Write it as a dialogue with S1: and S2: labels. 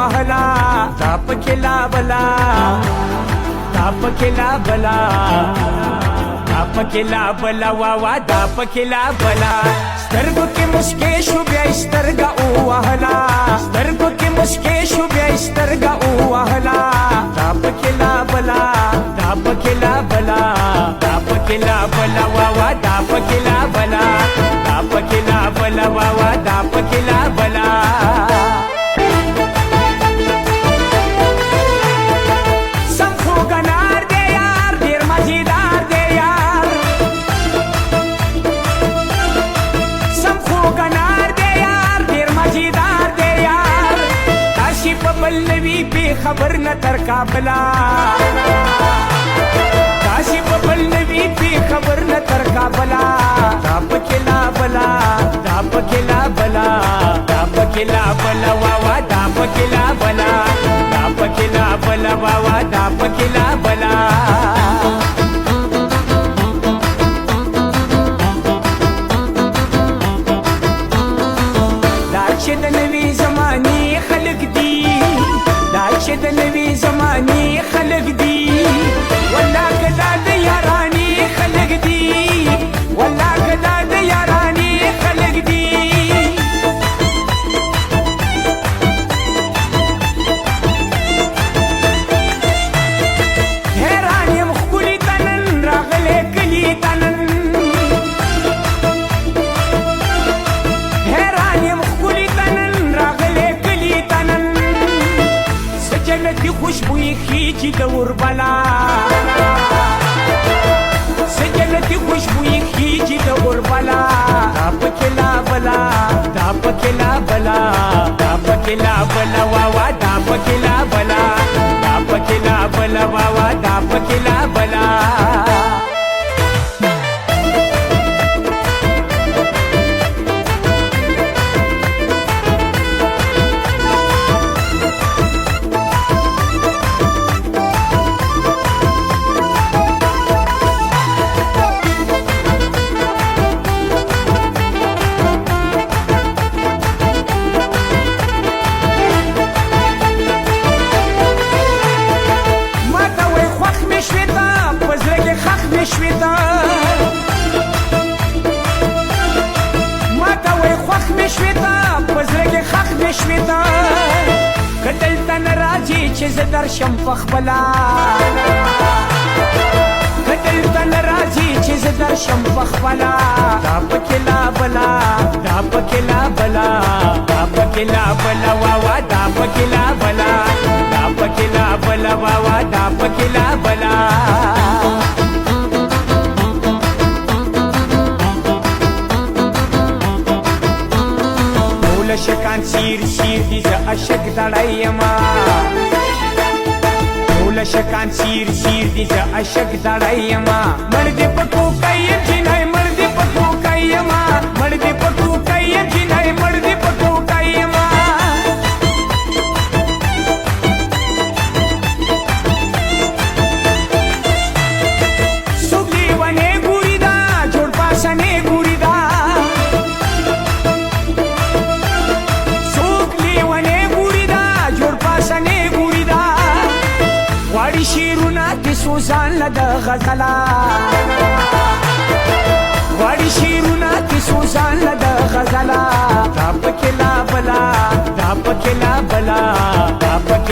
S1: वहला ताप केला बला ताप केला बला ताप केला बला वावा ताप केला बला स्तर्ग के मुस्के शुभ्या स्तर्गा वहला स्तर्ग के मुस्के शुभ्या स्तर्गा वहला ताप केला बला ताप केला बला ताप केला बला वावा ताप केला बला ताप केला बला वावा ताप केला बला पल्लवी बेखबर न तर काबला काशी पल्लवी बेखबर न तर काबला ताप केला बला ताप केला बला ताप केला बला वावा ताप केला बला ताप केला बला वावा ताप केला बला दाशद नवी जमानी खलक दी दाशद नवी जमानी खलक दी वल्ला गदाद यारानी खलक दी वल्ला गदाद यारानी खलक दी हैरानी मखबुली तनन रागले कली तनन जन्नती खुशबुई खींची दौर बला जन्नती खुशबुई खींची दौर बला ताप केला बला ताप केला बला ताप केला बला वावा ताप केला बला ताप केला बला वावा ताप केला बला شويتا ما توي خوخ مشويتا بزرگي خخ مشويتا قتلت انا راجي چه زدر شم فخبلا قتلت انا راجي چه زدر شم فخبلا داب كلا بلا داب كلا بلا داب كلا بلا واوا داب كلا بلا داب كلا بلا واوا داب كلا بلا شکان شیر شیر دی ز اشک دړایما ټول شکان شیر شیر دی ز اشک دړایما مرد پکو کایم جنای مرد پکو کایما مرد پکو کایم جنای مرد پکو کایما سوګلی ونه ګوری دا جوړ پاسنه ګوری دا واړی شیرونه د سوزان لدا غزلا واړی شیرونه د سوزان لدا غزلا تاپ کلا بلا تاپ کلا بلا